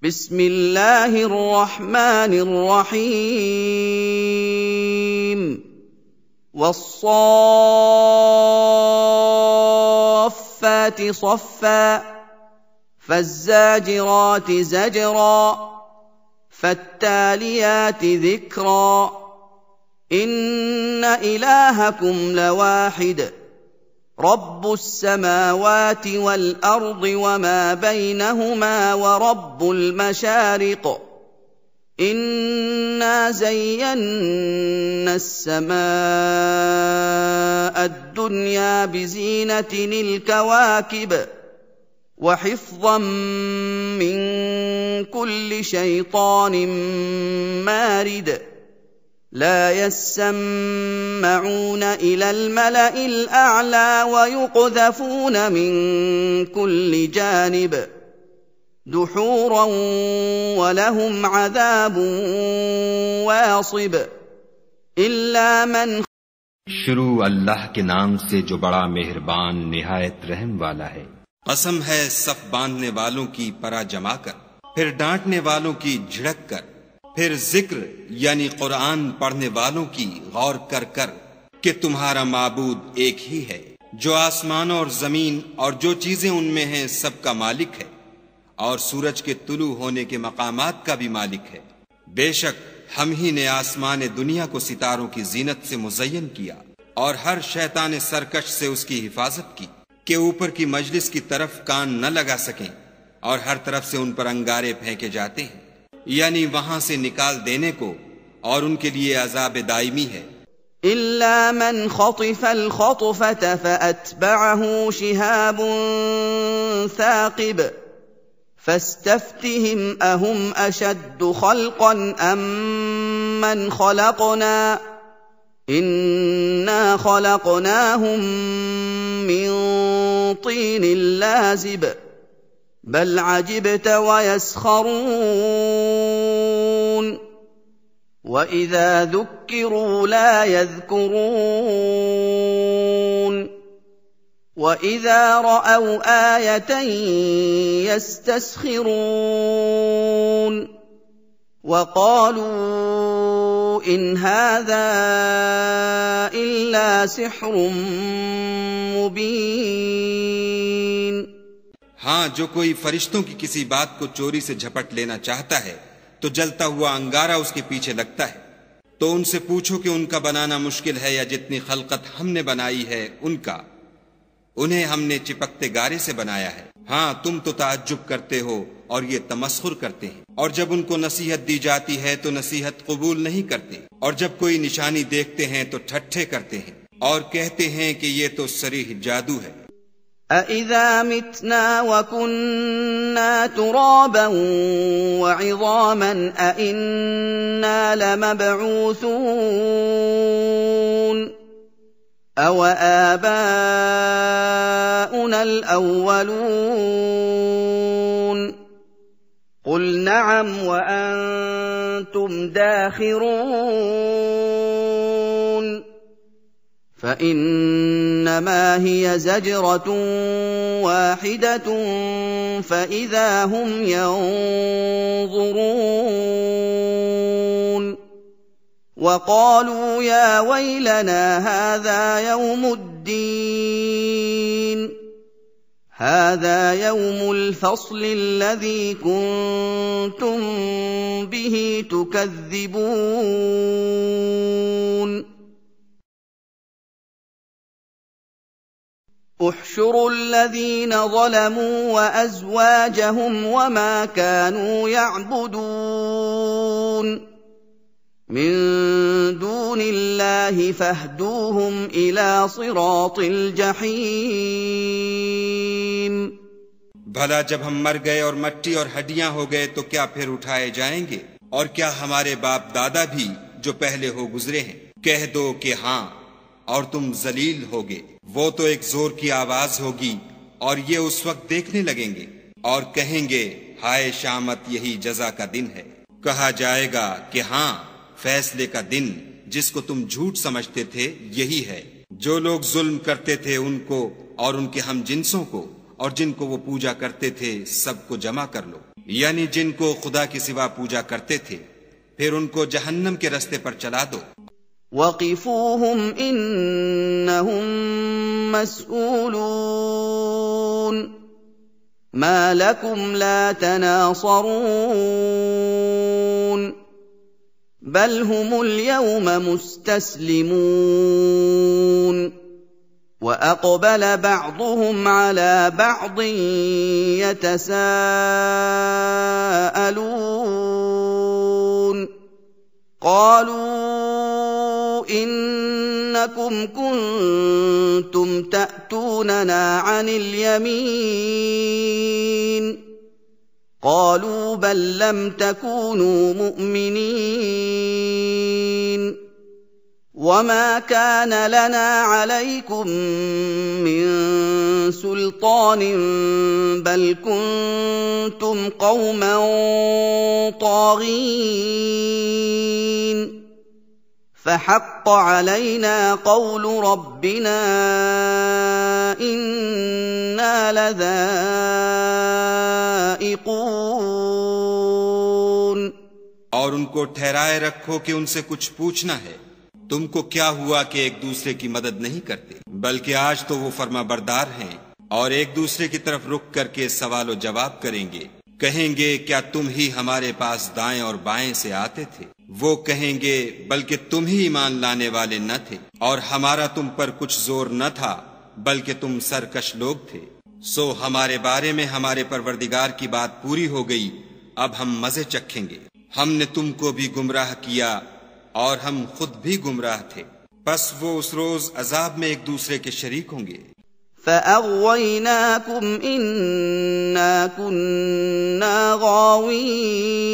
बिस्मिल्लाहिर रहमानिर रहीम। वस्साफ़्फ़ाति सफ़्फ़ा फज़्ज़ाजिराति ज़जरा फत्तालियाति ज़िक्रा इन्न इलाहकुम लवाहिद रब्बुस समावाति वल अर्दि वमा बैनहुमा व रब्बुल मशारिक़ इन्ना ज़य्यन्ना अस्समाअद दुनिया बिज़ीनतिनिल कवाकिब व हिफ़्ज़म मिन कुल्लि शैतानिन मारिद ला यस्सम्मऊन इलल मलइल अअला व युक़ज़फ़ून मिन कुल्लि जानिब दुहूरन व लहुम अज़ाबुन वासिब इल्ला मन। शुरू अल्लाह के नाम से जो बड़ा मेहरबान निहायत रहम वाला है। कसम है सफ बांधने वालों की परा जमा कर, फिर डांटने वालों की झिड़क कर, फिर जिक्र यानी कुरान पढ़ने वालों की गौर कर कर कि तुम्हारा माबूद एक ही है जो आसमानों और जमीन और जो चीजें उनमें हैं सबका मालिक है और सूरज के तुलू होने के मकामात का भी मालिक है। बेशक हम ही ने आसमान दुनिया को सितारों की जीनत से मुज़य्यन किया और हर शैतान सरकश से उसकी हिफाजत की कि ऊपर की मजलिस की तरफ कान न लगा सकें और हर तरफ से उन पर अंगारे फेंके जाते हैं, यानी वहां से निकाल देने को, और उनके लिए अज़ाब दायमी है। इल्ला मन खतिफल खतफत फअतबअहु शिहाबुन साक़िब फस्तफ्तिहिम अहुम अशद्दु खल्क़न अम्मन खलक़ना इन्ना खलक़नाहुम मिन तीनिल लाज़िब बल अजिबत वयस्खरून वइज़ा ज़ुक्किरू ला यज़्कुरून वइज़ा रअव आयतन यस्तस्खिरून वक़ालू इन हाज़ा इल्ला सिह्रुम मुबीन। हाँ, जो कोई फरिश्तों की किसी बात को चोरी से झपट लेना चाहता है तो जलता हुआ अंगारा उसके पीछे लगता है। तो उनसे पूछो कि उनका बनाना मुश्किल है या जितनी खलकत हमने बनाई है उनका, उन्हें हमने चिपकते गारे से बनाया है। हाँ, तुम तो ताज्जुब करते हो और ये तमस्खुर करते हैं, और जब उनको नसीहत दी जाती है तो नसीहत कबूल नहीं करते, और जब कोई निशानी देखते हैं तो ठट्ठे करते हैं और कहते हैं कि ये तो सरीह जादू है। अइज़ा मितना व कुन्ना तुराबन व इज़ामन अइन्ना लमबऊसून अव आबाउनल अव्वलून क़ुल नअम व अंतुम दाखिरून فإنما هي زجرة واحدة فإذا هم ينظرون وقالوا يا ويلنا هذا يوم الدين هذا يوم الفصل الذي كنتم به تكذبون احشروا الذين ظلموا وأزواجهم وما كانوا يعبدون من دون الله فاهدوهم إلى صراط الجحيم। भला जब हम मर गए और मट्टी और हड्डियां हो गए तो क्या फिर उठाए जाएंगे? और क्या हमारे बाप दादा भी जो पहले हो गुजरे हैं? कह दो कि हाँ, और तुम जलील होगे। वो तो एक जोर की आवाज होगी और ये उस वक्त देखने लगेंगे और कहेंगे हाय शामत, यही जजा का दिन है। कहा जाएगा कि हाँ, फैसले का दिन जिसको तुम झूठ समझते थे यही है। जो लोग जुल्म करते थे उनको और उनके हम जिन्सों को और जिनको वो पूजा करते थे सबको जमा कर लो। यानी जिनको खुदा के सिवा पूजा करते थे, फिर उनको जहन्नम के रास्ते पर चला दो। वक़िफूहुम इन्नहुम मस्ऊलून मा लकुम ला तनासरून बल हुमुल यौम मुस्तस्लिमून वअक़बल बअदुहुम अला बअदिन यतसाअलून क़ालू इन्नकुम कुन्तुम तअतूनना अनिल यमीन क़ालू बल लम तकूनू मुअ्मिनीन वमा कान लना अलैकुम मिन सुल्तानिन बल कुन्तुम क़ौमन ताग़ीन فحق علينا قول ربنا إنا لذائقون और उनको ठहराए रखो कि उनसे कुछ पूछना है। तुमको क्या हुआ कि एक दूसरे की मदद नहीं करते, बल्कि आज तो वो फर्माबरदार हैं और एक दूसरे की तरफ रुक करके सवाल जवाब करेंगे। कहेंगे क्या तुम ही हमारे पास दाएं और बाएं से आते थे? वो कहेंगे बल्कि तुम ही ईमान लाने वाले न थे और हमारा तुम पर कुछ जोर न था, बल्कि तुम सरकश लोग थे। सो हमारे बारे में हमारे परवरदिगार की बात पूरी हो गई, अब हम मजे चखेंगे। हमने तुमको भी गुमराह किया और हम खुद भी गुमराह थे। बस वो उस रोज अजाब में एक दूसरे के शरीक होंगे। فأغويناكم إنا كنا غاوين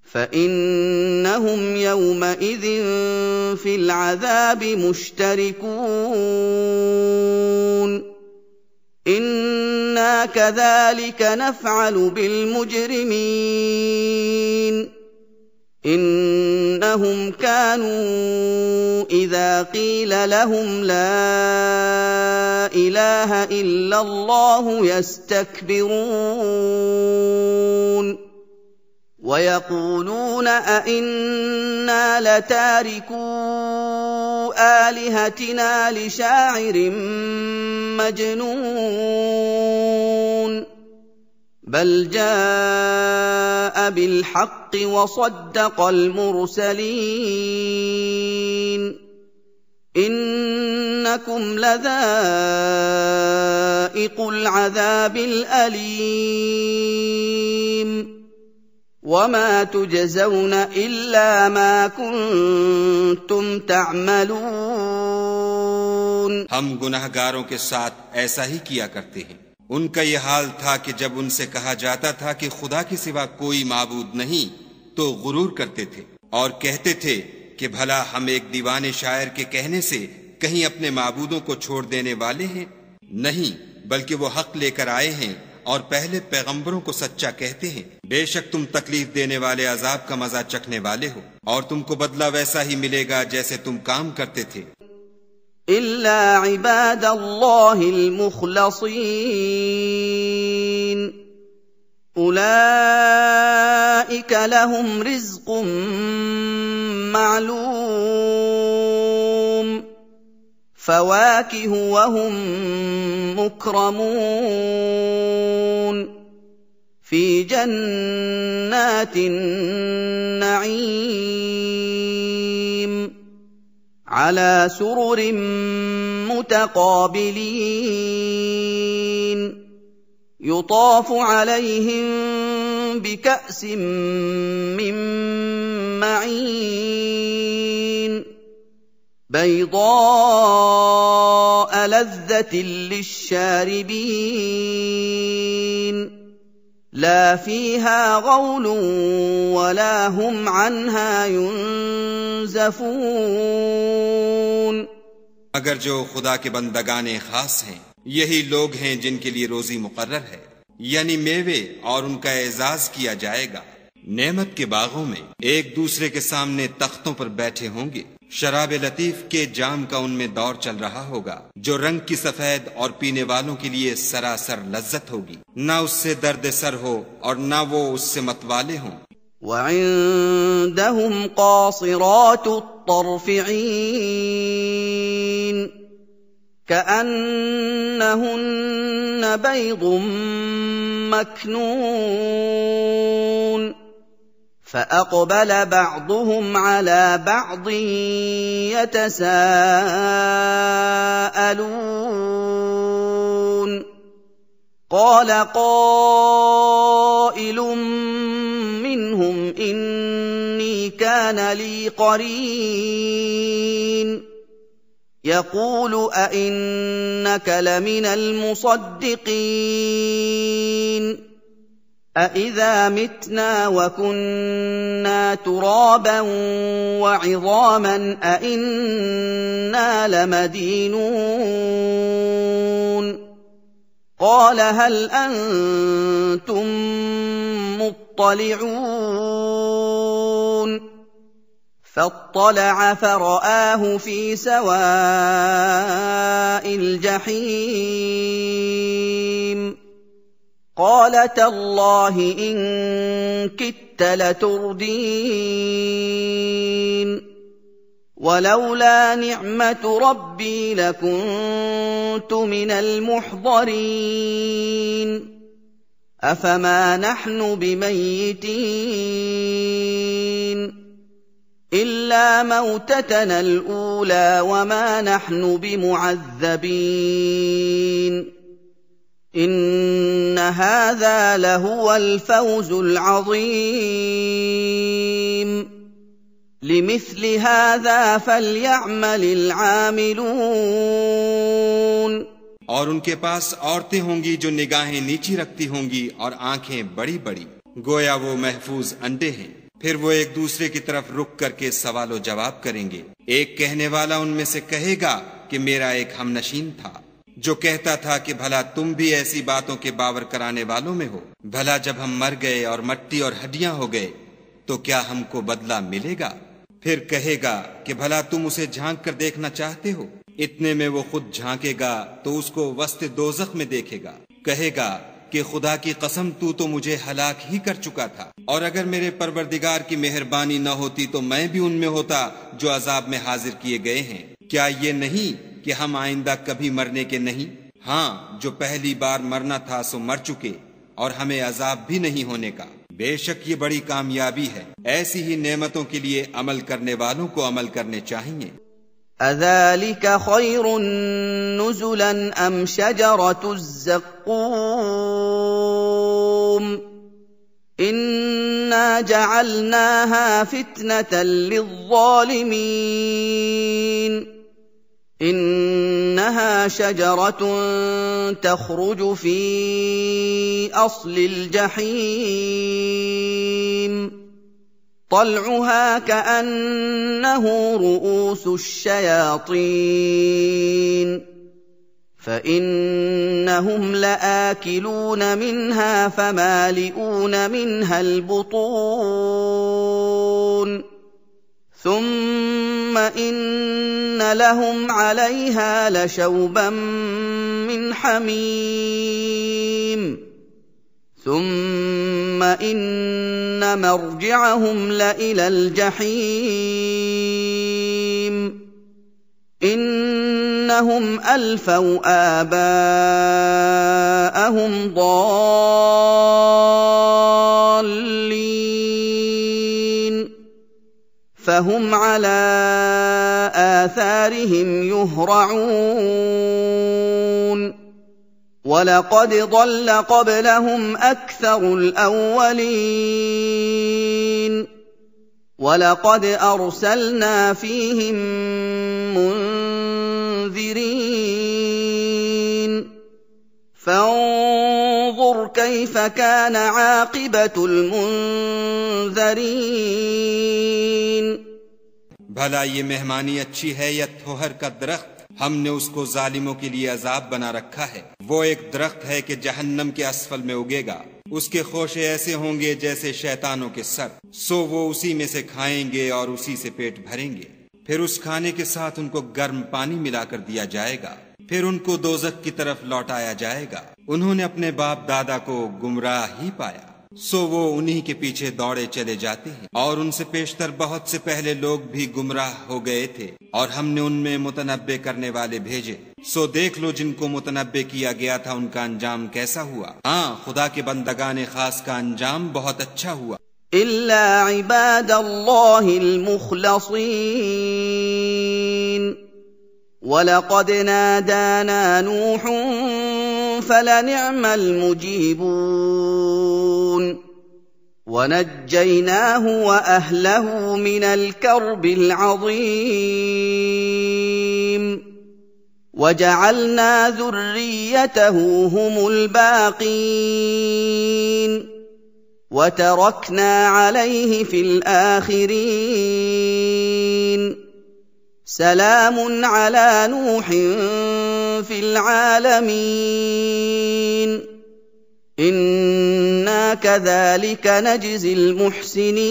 فإنهم يومئذ في العذاب مشتركون إنا كذلك نفعل بالمجرمين إنهم كانوا إذا قيل لهم لا إله إلا الله يستكبرون ويقولون أئنا لتاركو آلهتنا لشاعر مجنون بل جاء بالحق وصدق المرسلين إنكم لذائق العذاب الأليم وما تجزون إلا ما كنتم تعملون। हम गुनहगारों के साथ ऐसा ही किया करते हैं। उनका यह हाल था कि जब उनसे कहा जाता था कि खुदा के सिवा कोई माबूद नहीं, तो गुरूर करते थे और कहते थे कि भला हम एक दीवाने शायर के कहने से कहीं अपने माबूदों को छोड़ देने वाले हैं? नहीं, बल्कि वो हक लेकर आए हैं और पहले पैगंबरों को सच्चा कहते हैं। बेशक तुम तकलीफ देने वाले अजाब का मजा चखने वाले हो और तुमको बदला वैसा ही मिलेगा जैसे तुम काम करते थे। इल्ला इबादल्लाहिल मुखलसीन उलाइका लहुम रिज़्क़ुम मालूम फवाकिहु वहुम मुक्रमून फी जन्नातिन नईम अला सुरुरिन मुतकाबिलीन युताफु अलैहिम बिकअसिन मिन मईन बैदाअ लज़्ज़तिन लिश्शारिबीन ला फीहा गौलुन वला हुम अन्हा युनज़फून। अगर जो खुदा के बंदगाने खास हैं, यही लोग हैं जिनके लिए रोजी मुकर्रर है, यानी मेवे, और उनका एजाज किया जाएगा। नेमत के बागों में एक दूसरे के सामने तख्तों पर बैठे होंगे। शराब लतीफ के जाम का उनमें दौर चल रहा होगा, जो रंग की सफेद और पीने वालों के लिए सरासर लज्जत होगी। ना उससे दर्द सर हो और ना वो उससे मतवाले हों। وعندهم قاصرات الطرف عين كأنهن بيض مكنون فأقبل بعضهم على بعض يتساءلون قال قائل منهم إني كان لي قرين يقول أئنك لمن المصدقين أإذا متنا وكنا ترابا وعظاما أإنا لمدينون قال هل أنتم مطلعون فاطلع فرآه في سواء الجحيم قال تالله إن كدت لتردين ولولا نعمة ربي لكنت من المحضرين أفما نحن بميتين إلا موتتنا الأولى وما نحن بمعذبين إن هذا لهو الفوز العظيم لمثل هذا فليعمل العاملون और उनके पास औरतें होंगी जो निगाहें नीची रखती होंगी और आंखें बड़ी बड़ी, गोया वो महफूज अंडे हैं। फिर वो एक दूसरे की तरफ रुक करके सवालो जवाब करेंगे। एक कहने वाला उनमें से कहेगा कि मेरा एक हमनशीन था जो कहता था कि भला तुम भी ऐसी बातों के बावर कराने वालों में हो। भला जब हम मर गए और मट्टी और हड्डियां हो गए तो क्या हमको बदला मिलेगा? फिर कहेगा कि भला तुम उसे झांक कर देखना चाहते हो। इतने में वो खुद झांकेगा तो उसको वस्ते दोज़ख में देखेगा। कहेगा कि खुदा की कसम तू तो मुझे हलाक ही कर चुका था, और अगर मेरे परवरदिगार की मेहरबानी न होती तो मैं भी उनमें होता जो अजाब में हाजिर किए गए हैं। क्या ये नहीं कि हम आइंदा कभी मरने के नहीं? हाँ, जो पहली बार मरना था सो मर चुके और हमें अजाब भी नहीं होने का। बेशक ये बड़ी कामयाबी है। ऐसी ही नेमतों के लिए अमल करने वालों को अमल करने चाहिए। أذلك خير نزلا أم شجرة الزقوم إنا جعلناها فتنة للظالمين إنها شجرة تخرج في أصل الجحيم طلعها كأنه رؤوس الشياطين فإنهم لآكلون منها فمالئون منها البطون ثم إن لهم عليها لشوبا من حميم ثم إن مرجعهم لإلى الجحيم إنهم ألفوا آباءهم ضالين فهم على آثارهم يهرعون ولقد ضل قبلهم أكثر الأولين ولقد أرسلنا فيهم منذرين فانظر كيف كان عاقبة المنذرين भला ये मेहमानी अच्छी है या थोहर का दरख्त हमने उसको जालिमों के लिए अजाब बना रखा है। वो एक दरख्त है कि जहन्नम के असफल में उगेगा। उसके खोशे ऐसे होंगे जैसे शैतानों के सर। सो वो उसी में से खाएंगे और उसी से पेट भरेंगे। फिर उस खाने के साथ उनको गर्म पानी मिलाकर दिया जाएगा। फिर उनको दोजख की तरफ लौटाया जाएगा। उन्होंने अपने बाप दादा को गुमराह ही पाया, सो वो उन्हीं के पीछे दौड़े चले जाते हैं। और उनसे पेशतर बहुत से पहले लोग भी गुमराह हो गए थे, और हमने उनमें मुतनब्बे करने वाले भेजे। सो देख लो जिनको मुतनब्बे किया गया था उनका अंजाम कैसा हुआ। हाँ, खुदा के बंदगाने खास का अंजाम बहुत अच्छा हुआ। इल्ला इबादल्लाहिल मुखलसीन वलक़द नादाना नूहुन फलनिअमल मुजीबून वनज्जयनाहु वअहलहु मिनल कर्बिल अज़ीम वजअलना ज़ुर्रियतहु हुमुल बाक़ीन वतरकना अलैहि फ़िल आख़िरीन सलामुन अला नूहिन फ़िल आलमीन इन्ना कज़ालिक नजज़िल मुहसिनीन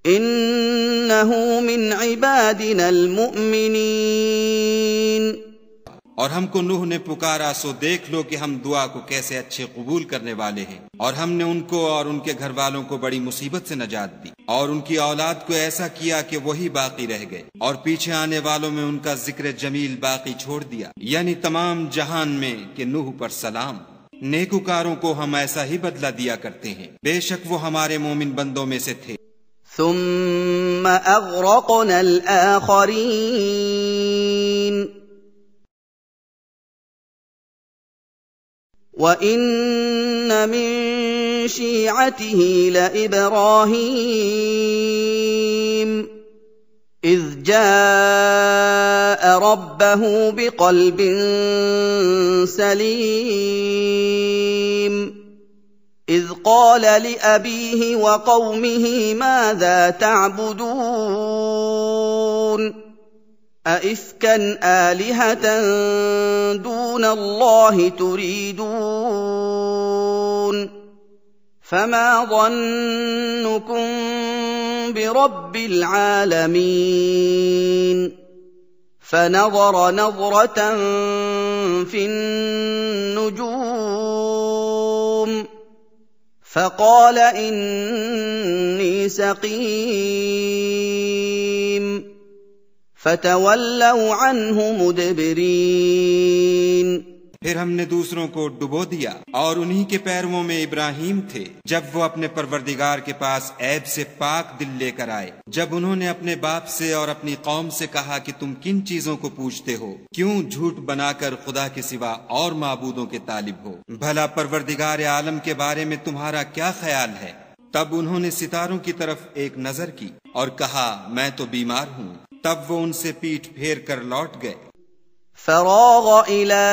इन्नहु मिन इबादिनल मुअमिनीन। और हमको नूह ने पुकारा, सो देख लो कि हम दुआ को कैसे अच्छे कबूल करने वाले हैं। और हमने उनको और उनके घर वालों को बड़ी मुसीबत से नजात दी, और उनकी औलाद को ऐसा किया कि वही बाकी रह गए, और पीछे आने वालों में उनका जिक्र जमील बाकी छोड़ दिया, यानी तमाम जहान में कि नूह पर सलाम। नेकुकारों को हम ऐसा ही बदला दिया करते हैं, बेशक वो हमारे मोमिन बंदों में से थे। सुम्मा अग़रक़नल आख़रीन वइन्न मिन शिअतिही लइब्राहीम इज़ जाअ रब्बहु बिक़ल्बिन सलीम इज़ क़ाल लिअबीहि वक़ौमिहि माज़ा तअबुदून अइफ़्कन आलिहतन दूनल्लाहि तुरीदून फमा ظنكم برب العالمين فنظر نظرة في النجوم فقال إني سقيم فتولوا عنه مدبرين। फिर हमने दूसरों को डुबो दिया, और उन्हीं के पैरवों में इब्राहीम थे जब वो अपने परवरदिगार के पास ऐब से पाक दिल लेकर आए। जब उन्होंने अपने बाप से और अपनी कौम से कहा कि तुम किन चीजों को पूछते हो, क्यों झूठ बनाकर खुदा के सिवा और माबूदों के तालिब हो, भला परवरदिगार आलम के बारे में तुम्हारा क्या ख्याल है। तब उन्होंने सितारों की तरफ एक नजर की और कहा, मैं तो बीमार हूँ। तब वो उनसे पीठ फेर कर लौट गए। फराग़ इला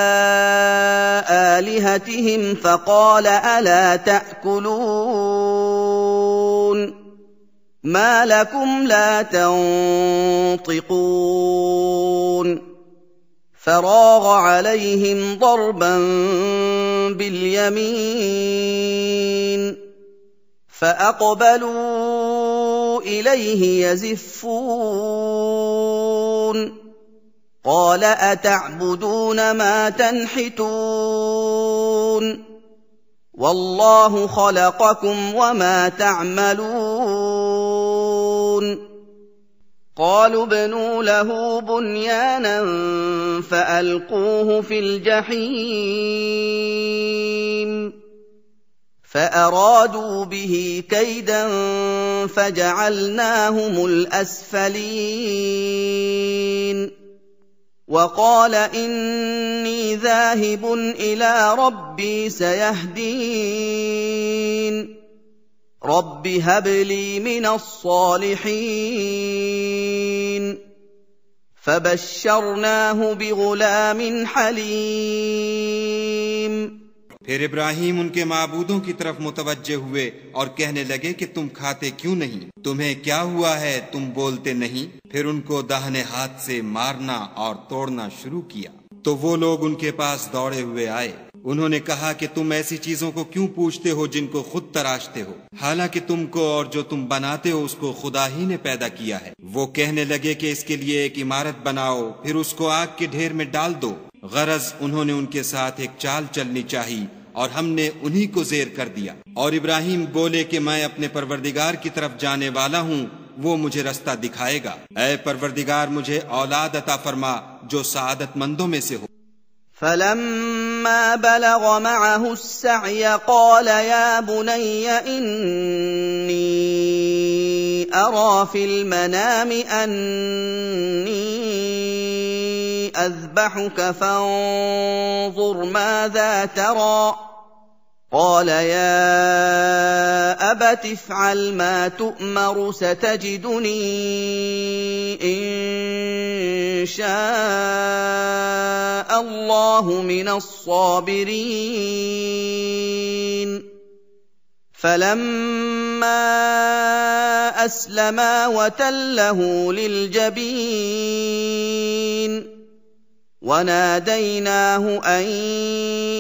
आलिहतिहिम फ़क़ाल अला तअकुलून मा लकुम ला तंतिक़ून फराग़ अलैहिम ضربًا बिलयमीन फ़अक़बलू इलैहि यज़िफ़ून قال أتعبدون ما تنحتون والله خلقكم وما تعملون قالوا ابنوا له بنيانا فألقوه في الجحيم فأرادوا به كيدا فجعلناهم الأسفلين وقال إني ذاهب إلى ربي سيهدين رب هب لي من الصالحين فبشرناه بغلام حليم। फिर इब्राहिम उनके माबूदों की तरफ मुतवज्जे हुए और कहने लगे कि तुम खाते क्यों नहीं, तुम्हें क्या हुआ है, तुम बोलते नहीं। फिर उनको दाहिने हाथ से मारना और तोड़ना शुरू किया तो वो लोग उनके पास दौड़े हुए आए। उन्होंने कहा कि तुम ऐसी चीजों को क्यों पूछते हो जिनको खुद तराशते हो, हालांकि तुमको और जो तुम बनाते हो उसको खुदा ही ने पैदा किया है। वो कहने लगे कि इसके लिए एक इमारत बनाओ, फिर उसको आग के ढेर में डाल दो। गरज उन्होंने उनके साथ एक चाल चलनी चाहिए और हमने उन्हीं को जेर कर दिया। और इब्राहिम बोले कि मैं अपने परवरदिगार की तरफ जाने वाला हूँ, वो मुझे रास्ता दिखाएगा। ऐ परवरदिगार, मुझे औलाद अता फरमा जो सआदतमंदों में से हो। फलम्मा बलग मअहु अस्सअय क़ाल या बुनय्य इन्नी अरा फिल मनामि अन्नी अज़बहुक फंज़ुर माज़ा तरा قال يا أبت افعل ما تؤمر ستجدني إن شاء الله من الصابرين فلما أسلما وتله للجبين وناديناه أن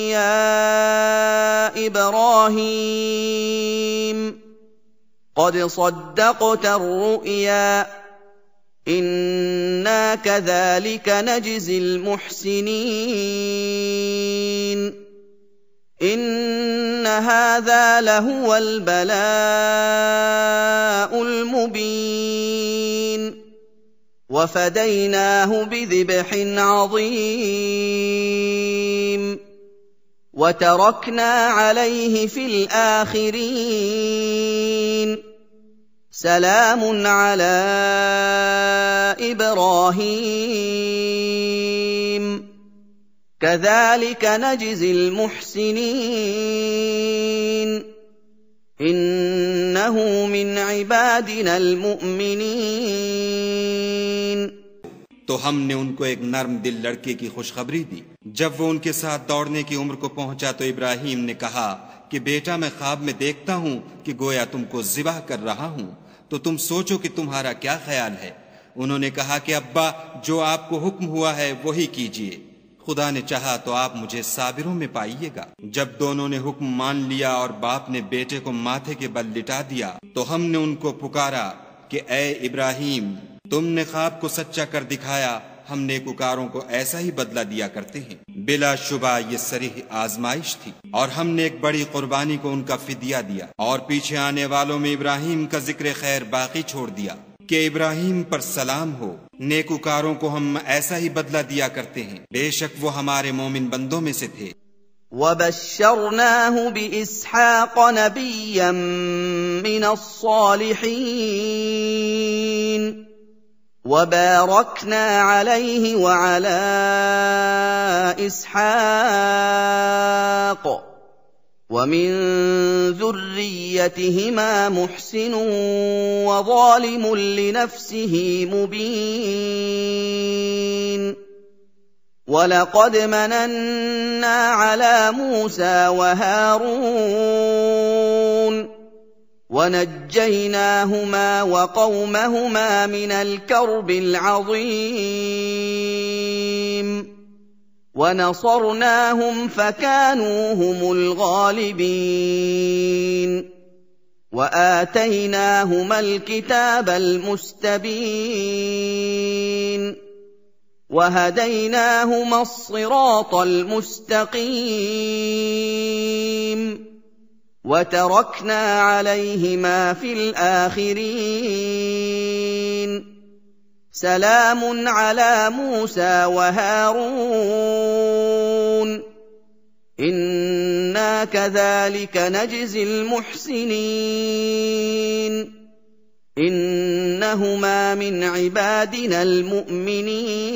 يا إبراهيم قد صدقت الرؤيا إنا كذلك نجزي المحسنين إن هذا لهو البلاء المبين وفديناه بذبح عظيم وتركنا عليه في الآخرين سلام على إبراهيم كذلك نجزي المحسنين إنه من عبادنا المؤمنين। तो हमने उनको एक नर्म दिल लड़के की खुशखबरी दी। जब वो उनके साथ दौड़ने की उम्र को पहुंचा तो इब्राहिम ने कहा कि बेटा, मैं ख्वाब में देखता हूं कि गोया तुमको ज़िबाह कर रहा हूं, तो तुम सोचो कि तुम्हारा क्या ख्याल है। उन्होंने कहा कि अब्बा, जो आपको हुक्म हुआ है वही कीजिए, खुदा ने चाहा तो आप मुझे साबिरों में पाइएगा। जब दोनों ने हुक्म मान लिया और बाप ने बेटे को माथे के बल लिटा दिया तो हमने उनको पुकारा कि ए इब्राहिम, तुमने ख्वाब को सच्चा कर दिखाया, हम नेकुकारों को ऐसा ही बदला दिया करते हैं। बिलाशुबा ये सरीह आजमाइश थी और हमने एक बड़ी कुर्बानी को उनका फिदिया दिया और पीछे आने वालों में इब्राहिम का जिक्र खैर बाकी छोड़ दिया कि इब्राहिम पर सलाम हो, नेकुकारों को हम ऐसा ही बदला दिया करते हैं, बेशक वो हमारे मोमिन बंदों में से थे। वबश्शरनाहु बिइस्हाक़ नबिय्यन मिनस्सालिहीन वबारकना अलैहि वअला इस्हाक़ वमिन ज़ुर्रिय्यतिहिमा मुहसिनुन वज़ालिमुन लिनफ्सिही मुबीन वलक़द मनन्ना अला मूसा वहारून वनज्जयनाहुमा वक़ौमहुमा मिनल कर्बिल अज़ीम ونصرناهم فكانوا هم الغالبين وآتيناهما الكتاب المستبين وهديناهما الصراط المستقيم وتركنا عليهما في الآخرين سلام على موسى وهارون إنا كذلك نجزي المحسنين إنهما من عبادنا المؤمنين।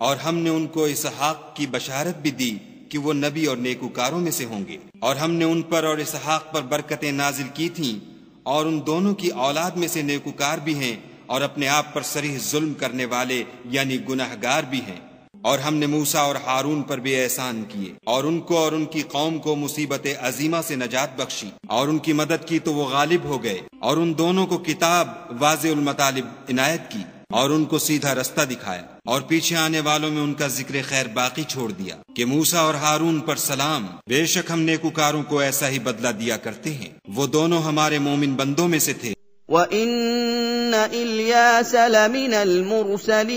और हमने उनको इसहाक की बशारत भी दी कि वो नबी और नेकुकारों में से होंगे, और हमने उन पर और इसहाक पर बरकतें नाजिल की थीं, और उन दोनों की औलाद में से नेकुकार भी हैं और अपने आप पर सरीह जुल्म करने वाले यानी गुनाहगार भी हैं। और हमने मूसा और हारून पर भी एहसान किए और उनको और उनकी कौम को मुसीबत अजीमा से नजात बख्शी और उनकी मदद की तो वो गालिब हो गए और उन दोनों को किताब वाज़िउल मतालिब इनायत की और उनको सीधा रास्ता दिखाया और पीछे आने वालों में उनका जिक्र खैर बाकी छोड़ दिया कि मूसा और हारून पर सलाम, बेशक हम नेकुकारों को ऐसा ही बदला दिया करते हैं। वो दोनों हमारे मोमिन बंदों में से थे। वइन्न इल्यास लमिनल मुरसलीन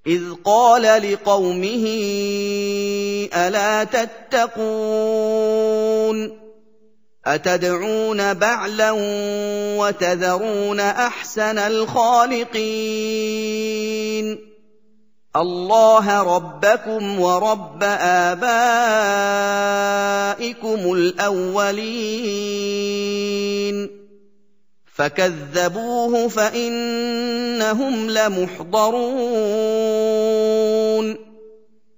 इज़ क़ाल लिक़ौमिही अला तत्तक़ून अतदऊन बअलन वतज़रून अहसनल ख़ालिक़ीन अल्लाह रब्बकुम व रब्ब आबाइकुमुल अव्वलीन फकज़्ज़बूहु फइन्नहुम लमुहज़रून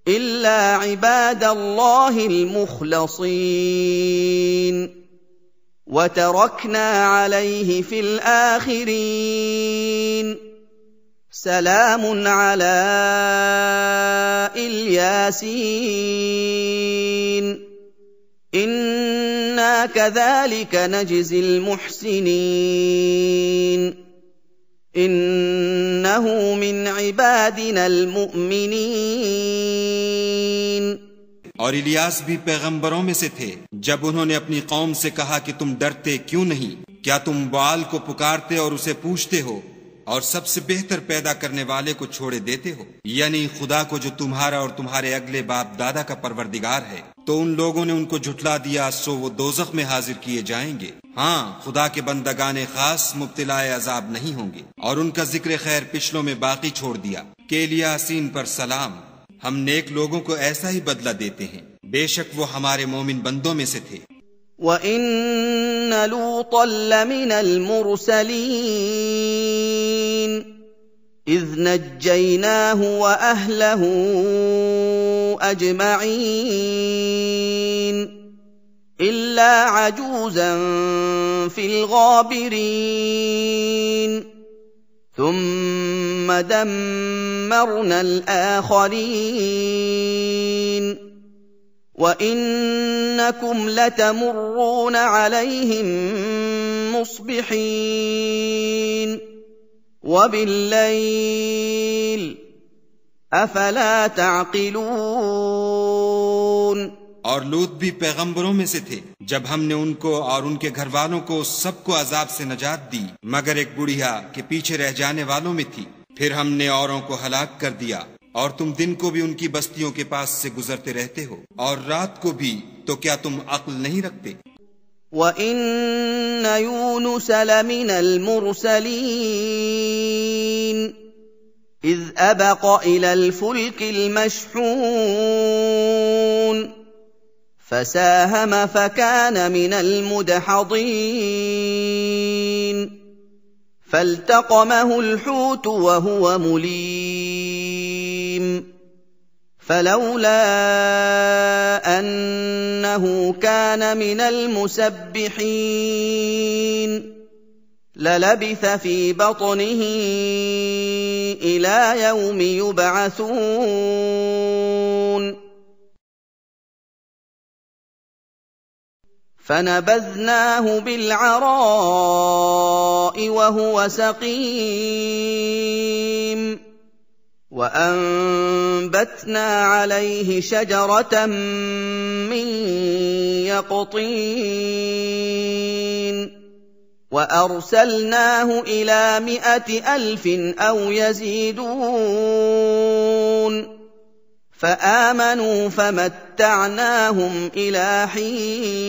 इल्ला इबादल्लाहिल मुख़लसीन वतरक्ना अलैहि फिल आखिरीन सलामुन अला इल्यासीन इन्ना कज़ालिक नजज़िल मुहसिनीन इन्नहु मिन इबादिनल मुअमिनीन। और इलियास भी पैगंबरों में से थे। जब उन्होंने अपनी कौम से कहा कि तुम डरते क्यों नहीं, क्या तुम बाल को पुकारते और उसे पूछते हो और सबसे बेहतर पैदा करने वाले को छोड़े देते हो, यानी खुदा को जो तुम्हारा और तुम्हारे अगले बाप दादा का परवरदिगार है। तो उन लोगों ने उनको झुठला दिया, सो वो दोज़ख में हाजिर किए जाएंगे। हाँ, खुदा के बंदगाने खास मुब्तिलाए अजाब नहीं होंगे। और उनका जिक्र खैर पिछलों में बाकी छोड़ दिया कि इलियासीन पर सलाम, हम नेक लोगों को ऐसा ही बदला देते हैं, बेशक वो हमारे मोमिन बंदों में से थे। वइन्न लूतन लमिनल मुरसलीन इज़ नज्जयनाहु व अहलहु अजमईन इल्ला अजूज़न फिल गाबिरीन ثم دمرنا الآخرين وإنكم لتمرون عليهم مصبحين وبالليل أفلا تعقلون। और लूत भी पैगंबरों में से थे। जब हमने उनको और उनके घर वालों को सबको अजाब से नजात दी, मगर एक बुढ़िया के पीछे रह जाने वालों में थी। फिर हमने औरों को हलाक कर दिया और तुम दिन को भी उनकी बस्तियों के पास से गुजरते रहते हो और रात को भी, तो क्या तुम अक्ल नहीं रखते? वइन्न यूनुस लमिनल मुरसलीन इज़ अबक़ इलल फुल्किल मशहून फसाहम फकान मिनल मुदहदीन फल्तक़महुल हूत वहुव मुलीम फलौला अन्नहु कान मिनल मुसब्बिहीन ललबिथ फी बत्निही इला यौमि युबअसून فنبذناه بالعراء وهو سقيم وأنبتنا عليه شجرة من يقطين وأرسلناه إلى 100,000 أو يزيدون فآمنوا فمتعناهم إلى حين।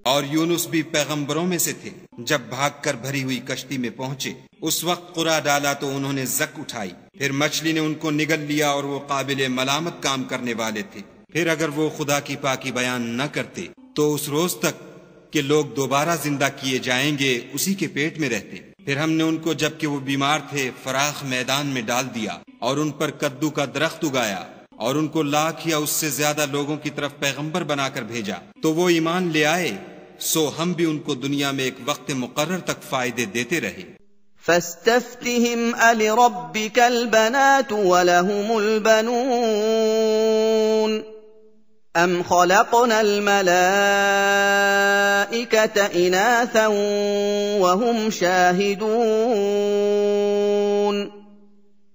और यूनुस भी पैगंबरों में से थे। जब भागकर भरी हुई कश्ती में पहुंचे, उस वक्त कुरा डाला तो उन्होंने जक उठाई, फिर मछली ने उनको निगल लिया और वो काबिल मलामत काम करने वाले थे। फिर अगर वो खुदा की पाकी बयान न करते तो उस रोज तक कि लोग दोबारा जिंदा किए जाएंगे उसी के पेट में रहते। फिर हमने उनको जबकि वो बीमार थे फराख मैदान में डाल दिया और उन पर कद्दू का दरख्त उगाया और उनको 1,00,000 या उससे ज्यादा लोगों की तरफ पैगंबर बनाकर भेजा, तो वो ईमान ले आए। सो हम भी उनको दुनिया में एक वक्त मुकर्रर तक फायदे देते रहे। فاستفتهم ألربك البنات ولهم البنون أم خلقنا الملائكة إناثا وهم شاهدون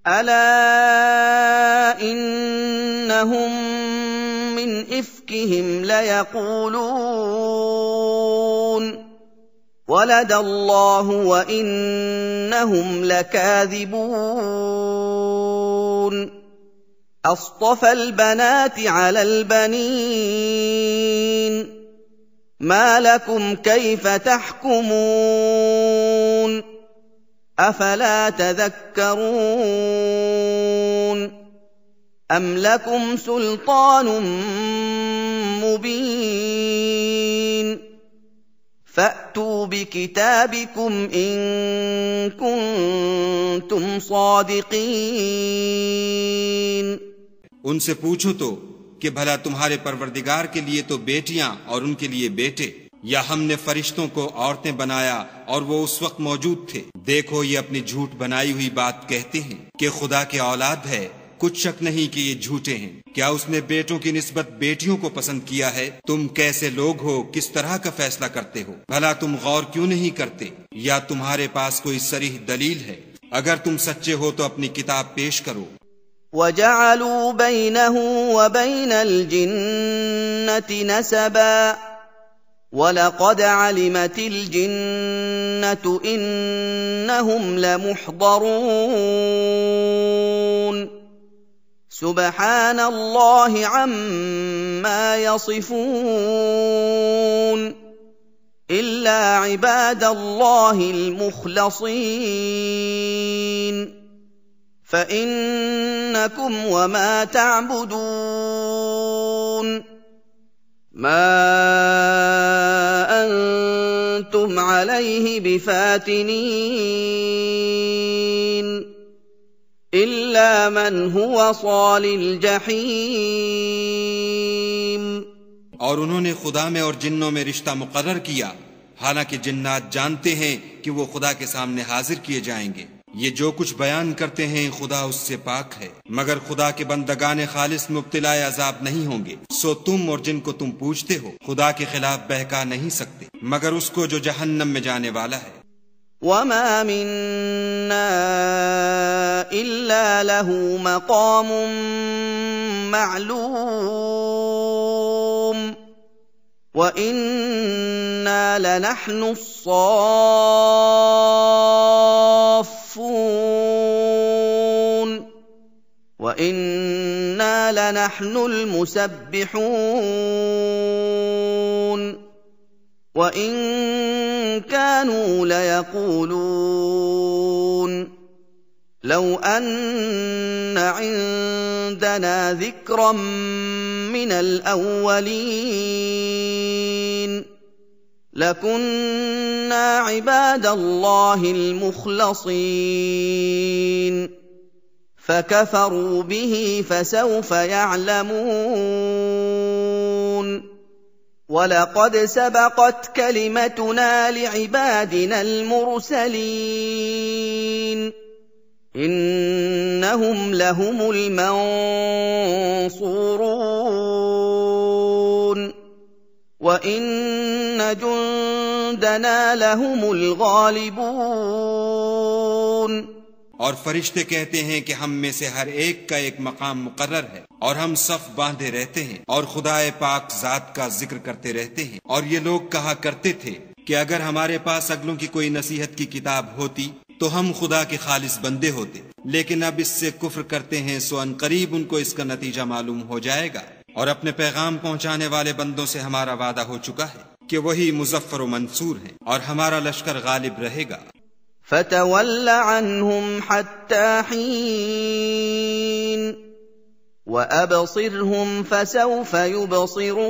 ألا إنهم من إفكهم ليقولون ولد الله وإنهم لكاذبون أصطفى البنات على البنين ما لكم كيف تحكمون أفلا تذكرون أم لكم سلطان مبين فأتوا بكتابكم إن كنتم صادقين उनसे पूछो तो कि भला तुम्हारे परवरदिगार के लिए तो बेटियां और उनके लिए बेटे, या हमने फरिश्तों को औरतें बनाया और वो उस वक्त मौजूद थे। देखो ये अपनी झूठ बनाई हुई बात कहते हैं कि खुदा के औलाद है, कुछ शक नहीं कि ये झूठे हैं। क्या उसने बेटों की निस्बत बेटियों को पसंद किया है? तुम कैसे लोग हो, किस तरह का फैसला करते हो? भला तुम गौर क्यों नहीं करते? या तुम्हारे पास कोई सरीह दलील है? अगर तुम सच्चे हो तो अपनी किताब पेश करो। وجعلوا بينه وبين الجنة نسبا ولقد علمت الجنة إنهم لمحضرون سبحان الله عما يصفون إلا عباد الله المخلصين فإنكم وما تعبدون ما أنتم عليه بفاتنين إلا من هو صال الجحيم और उन्होंने खुदा में और जिन्नों में रिश्ता मुकर्रर किया, हालांकि जिन्नात जानते हैं कि वो खुदा के सामने हाजिर किए जाएंगे। ये जो कुछ बयान करते हैं खुदा उससे पाक है, मगर खुदा के बंदगान खालिस मुब्तिलाए अजाब नहीं होंगे। सो तुम और जिनको तुम पूछते हो खुदा के खिलाफ बहका नहीं सकते मगर उसको जो जहन्नम में जाने वाला है। वमा मिन्ना इल्ला लहू मक़ामुम मअलूम व इन्ना लनहनु الصافون وإنا لنحن المسبحون وإن كانوا ليقولون لو أن عندنا ذكرا من الأولين لكنا عباد الله المخلصين فكفروا به فسوف يعلمون ولقد سبقت كلمتنا لعبادنا المرسلين إنهم لهم المنصورون وإن جندنا لهم الغالبون और फरिश्ते कहते हैं कि हम में से हर एक का एक मकाम मुकर्रर है और हम सफ बांधे रहते हैं और खुदाए पाक जात का जिक्र करते रहते हैं। और ये लोग कहा करते थे कि अगर हमारे पास अगलों की कोई नसीहत की किताब होती तो हम खुदा के खालिस बंदे होते, लेकिन अब इससे कुफ्र करते हैं सो अनकरीब उनको इसका नतीजा मालूम हो जाएगा। और अपने पैगाम पहुंचाने वाले बंदों से हमारा वादा हो चुका है कि वही मुजफ्फर व मंसूर हैं और हमारा लश्कर गालिब रहेगा। فتول عنهم حتى حين وأبصرهم فسوف يبصرون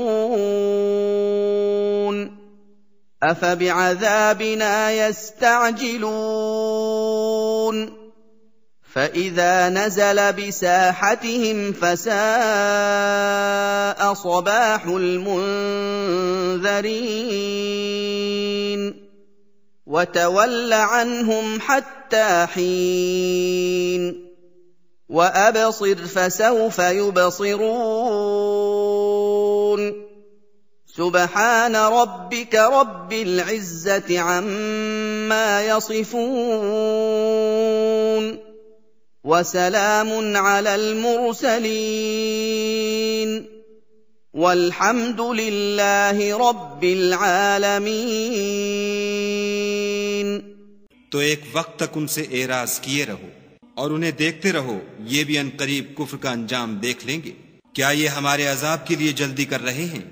أفبعذابنا يستعجلون فإذا نزل بساحتهم فساء صباح المنذرين وتول عنهم حتى حتى حين وأبصر فسوف يبصرون سبحان ربك رب العزة عما يصفون وسلام على المرسلين والحمد لله رب العالمين। तो एक वक्त तक उनसे एराज किए रहो और उन्हें देखते रहो, ये भी अनकरीब कुफ्र का अंजाम देख लेंगे। क्या ये हमारे अजाब के लिए जल्दी कर रहे हैं?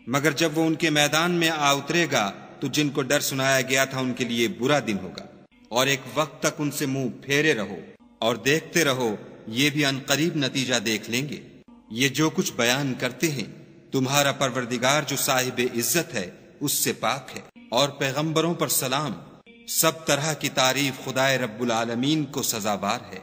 मगर जब वो उनके मैदान में आ उतरेगा तो जिनको डर सुनाया गया था उनके लिए बुरा दिन होगा। और एक वक्त तक उनसे मुंह फेरे रहो और देखते रहो, ये भी अनकरीब नतीजा देख लेंगे। ये जो कुछ बयान करते हैं, तुम्हारा परवरदिगार जो साहिब इज्जत है उससे पाक है। और पैगंबरों पर सलाम, सब तरह की तारीफ खुदाए रब्बुल आलमीन को सजावार है।